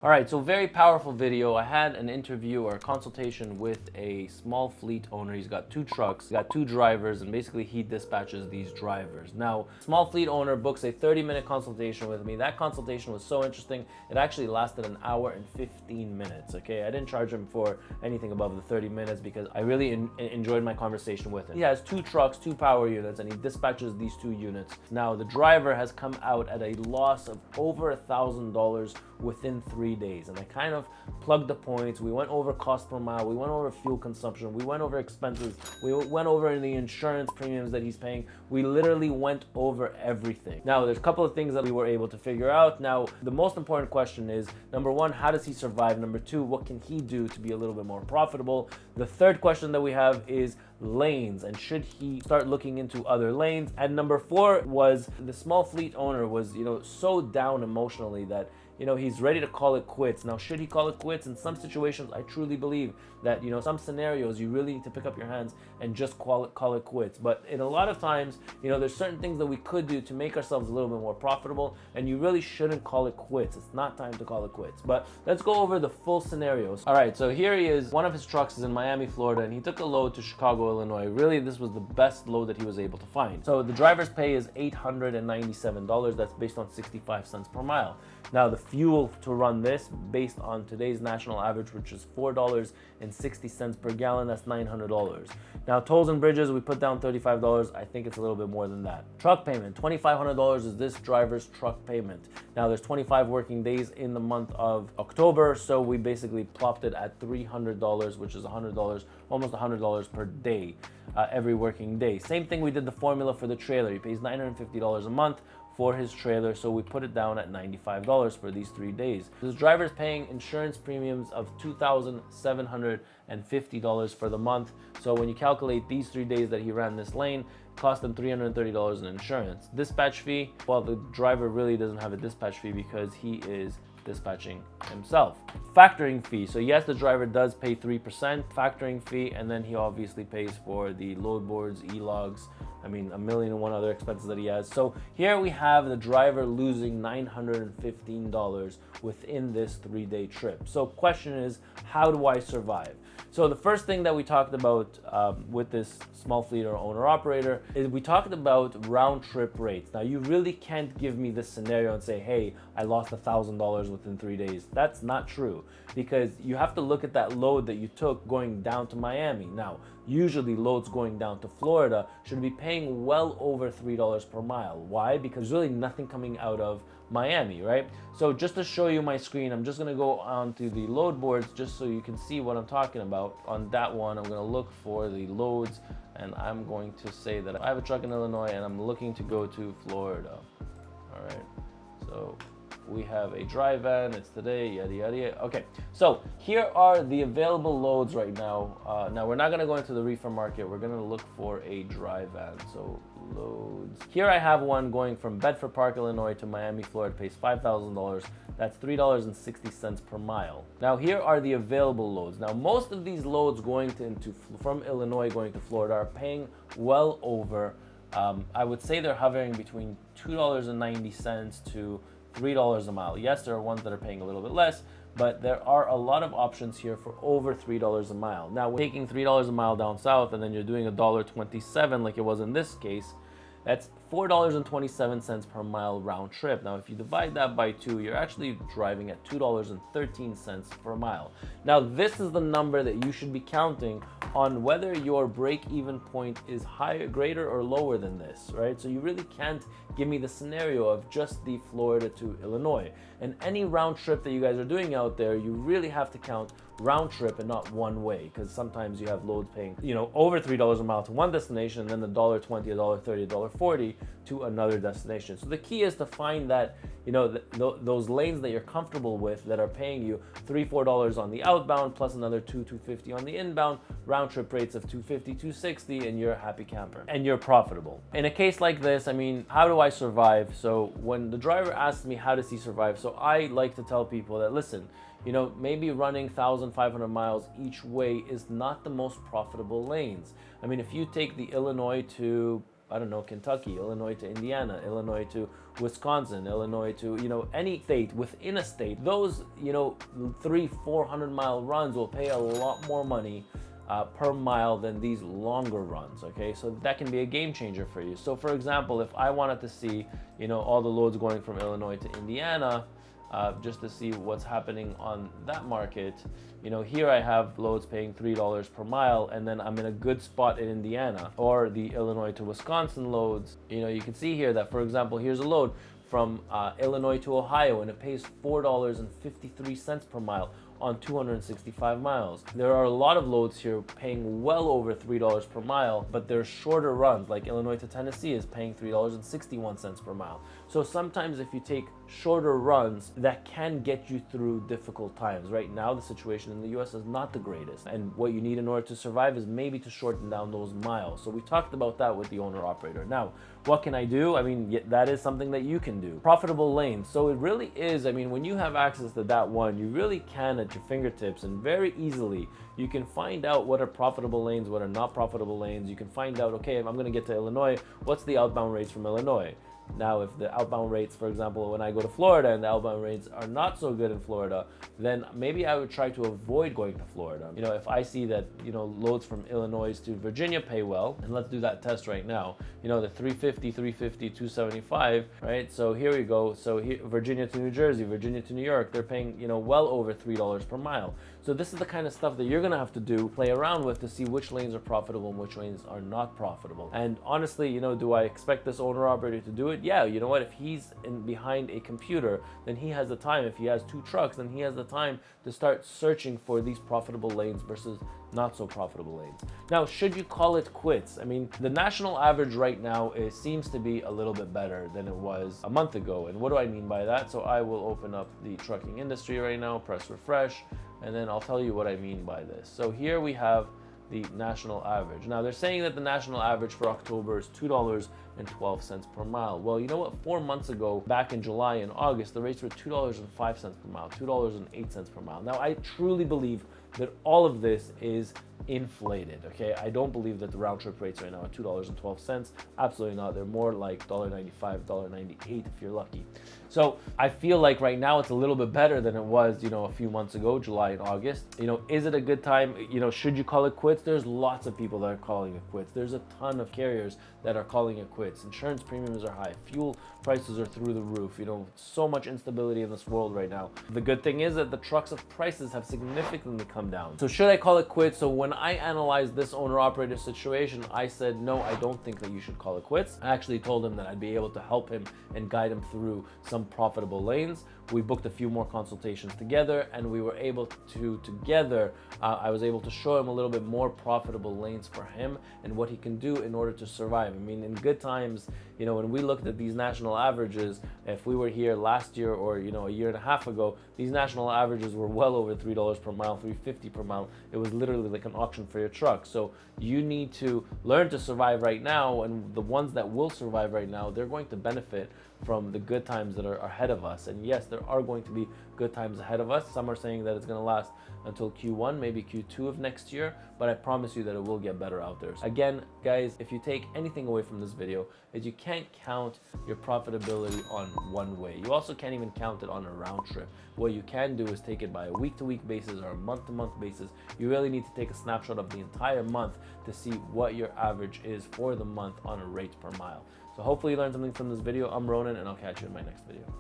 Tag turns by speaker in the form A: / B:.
A: All right, so very powerful video. I had an interview or a consultation with a small fleet owner. He's got 2 trucks, he's got 2 drivers, and basically he dispatches these drivers. Now, small fleet owner books a 30-minute consultation with me. That consultation was so interesting. It actually lasted an hour and 15 minutes, okay? I didn't charge him for anything above the 30 minutes because I really enjoyed my conversation with him. He has 2 trucks, 2 power units, and he dispatches these 2 units. Now, the driver has come out at a loss of over $1,000 within 3 days, and I kind of plugged the points. We went over cost per mile, we went over fuel consumption, we went over expenses, we went over the insurance premiums that he's paying. We literally went over everything. Now, there's a couple of things that we were able to figure out. Now, the most important question is, number 1, how does he survive? Number 2, what can he do to be a little bit more profitable? The third question that we have is lanes, and should he start looking into other lanes? And number 4 was the small fleet owner was, so down emotionally that he's ready to call it quits. Now, should he call it quits? In some situations, I truly believe that, some scenarios you really need to pick up your hands and just call it quits. But in a lot of times, there's certain things that we could do to make ourselves a little bit more profitable, and you really shouldn't call it quits. It's not time to call it quits. But let's go over the full scenarios. All right, so here he is. One of his trucks is in Miami, Florida, and he took a load to Chicago, Illinois. Really, this was the best load that he was able to find. So the driver's pay is $897. That's based on 65 cents per mile. Now, the fuel to run this, based on today's national average, which is $4.60 per gallon, that's $900. Now, tolls and bridges, we put down $35. I think it's a little bit more than that. Truck payment, $2,500 is this driver's truck payment. Now, there's 25 working days in the month of October, so we basically plopped it at $300, which is $100, almost $100 per day, every working day. Same thing, we did the formula for the trailer. He pays $950 a month for his trailer, so we put it down at $95 for these 3 days. This driver is paying insurance premiums of $2,750 for the month. So when you calculate these 3 days that he ran this lane, it cost him $330 in insurance. Dispatch fee, well, the driver really doesn't have a dispatch fee because he is dispatching himself. Factoring fee, so yes, the driver does pay 3% factoring fee, and then he obviously pays for the load boards, e-logs, a million and one other expenses that he has. So here we have the driver losing $915 within this 3-day trip. So question is, how do I survive? So the first thing that we talked about with this small fleet or owner operator is we talked about round trip rates. Now, you really can't give me this scenario and say, hey, I lost $1,000 within 3 days. That's not true, because you have to look at that load that you took going down to Miami. Now, usually loads going down to Florida should be paying well over $3 per mile. Why? Because there's really nothing coming out of Miami, right? So just to show you my screen, I'm just gonna go onto the load boards just so you can see what I'm talking about. On DAT ONE, I'm gonna look for the loads, and I'm going to say that I have a truck in Illinois and I'm looking to go to Florida. All right, so we have a dry van, it's today, yada, yada, yada. Okay, so here are the available loads right now. Now, we're not gonna go into the reefer market, we're gonna look for a dry van. So loads. Here I have one going from Bedford Park, Illinois to Miami, Florida, pays $5,000. That's $3.60 per mile. Now, here are the available loads. Now, most of these loads going from Illinois going to Florida are paying well over, I would say they're hovering between $2.90 to $3 a mile. Yes, there are ones that are paying a little bit less, but there are a lot of options here for over $3 a mile. Now, we're taking $3 a mile down south, and then you're doing $1.27 like it was in this case. That's $4.27 per mile round trip. Now, if you divide that by 2, you're actually driving at $2.13 per mile. Now, this is the number that you should be counting on whether your break-even point is higher, greater, or lower than this, right? So you really can't give me the scenario of just the Florida to Illinois. And any round trip that you guys are doing out there, you really have to count round trip and not one way, because sometimes you have loads paying, over $3 a mile to one destination, and then $1.20, $1.30, $1.40 to another destination. So the key is to find that, those lanes that you're comfortable with that are paying you $3, $4 on the outbound plus another $2.50 on the inbound, round trip rates of $2.50, $2.60, and you're a happy camper and you're profitable. In a case like this, how do I survive? So when the driver asks me how does he survive, so I like to tell people that, listen, maybe running 1,500 miles each way is not the most profitable lanes. If you take the Illinois to I don't know, Kentucky, Illinois to Indiana, Illinois to Wisconsin, Illinois to, any state within a state, those, 300-400 mile runs will pay a lot more money per mile than these longer runs, okay? So that can be a game changer for you. So for example, if I wanted to see, all the loads going from Illinois to Indiana, just to see what's happening on that market, here I have loads paying $3 per mile, and then I'm in a good spot in Indiana. Or the Illinois to Wisconsin loads, you can see here that, for example, here's a load from Illinois to Ohio, and it pays $4.53 per mile on 265 miles. There are a lot of loads here paying well over $3 per mile, but they're shorter runs, like Illinois to Tennessee is paying $3.61 per mile. So sometimes if you take shorter runs, that can get you through difficult times. Right now, the situation in the US is not the greatest, and what you need in order to survive is maybe to shorten down those miles. So we talked about that with the owner operator. Now, what can I do? I mean, that is something that you can do. Profitable lanes. So it really is, when you have access to DAT ONE, you really can at your fingertips, and very easily you can find out what are profitable lanes, what are not profitable lanes. You can find out, okay, if I'm going to get to Illinois, what's the outbound rates from Illinois? Now, if the outbound rates, for example, when I go to Florida and the outbound rates are not so good in Florida, then maybe I would try to avoid going to Florida. If I see that, loads from Illinois to Virginia pay well, and let's do that test right now. The 350, 275, right? So here we go. So here, Virginia to New Jersey, Virginia to New York, they're paying, well over $3 per mile. So this is the kind of stuff that you're gonna have to play around with to see which lanes are profitable and which lanes are not profitable. And honestly, do I expect this owner operator to do it? Yeah, you know what? If he's behind a computer, then he has the time. If he has 2 trucks, then he has the time to start searching for these profitable lanes versus not so profitable lanes. Now, should you call it quits? The national average right now seems to be a little bit better than it was a month ago. And what do I mean by that? So I will open up the trucking industry right now, press refresh, and then I'll tell you what I mean by this. So here we have the national average. Now they're saying that the national average for October is $2.12 per mile. Well, you know what? 4 months ago, back in July and August, the rates were $2.05 per mile, $2.08 per mile. Now I truly believe that all of this is inflated, okay? I don't believe that the round trip rates right now are $2.12. Absolutely not. They're more like $1.95, $1.98 if you're lucky. So I feel like right now it's a little bit better than it was, a few months ago, July and August. Is it a good time? Should you call it quits? There's lots of people that are calling it quits. There's a ton of carriers that are calling it quits. Insurance premiums are high. Fuel prices are through the roof. So much instability in this world right now. The good thing is that the trucks of prices have significantly come down. So should I call it quits? So when I analyzed this owner-operator situation, I said, no, I don't think that you should call it quits. I actually told him that I'd be able to help him and guide him through some profitable lanes. We booked a few more consultations together, and we were able to together, I was able to show him a little bit more profitable lanes for him and what he can do in order to survive. In good times, when we looked at these national averages, if we were here last year or, a year and a half ago, these national averages were well over $3 per mile, $3.50 per mile. It was literally like an auction for your truck. So you need to learn to survive right now, and the ones that will survive right now, they're going to benefit from the good times that are ahead of us. And yes, there are going to be good times ahead of us. Some are saying that it's going to last until Q1, maybe Q2 of next year, but I promise you that it will get better out there. Again, guys, if you take anything away from this video, is you can't count your profitability on one way. You also can't even count it on a round trip. What you can do is take it by a week-to-week basis or a month-to-month basis. You really need to take a snapshot of the entire month to see what your average is for the month on a rate per mile. So hopefully you learned something from this video. I'm Ronen, and I'll catch you in my next video.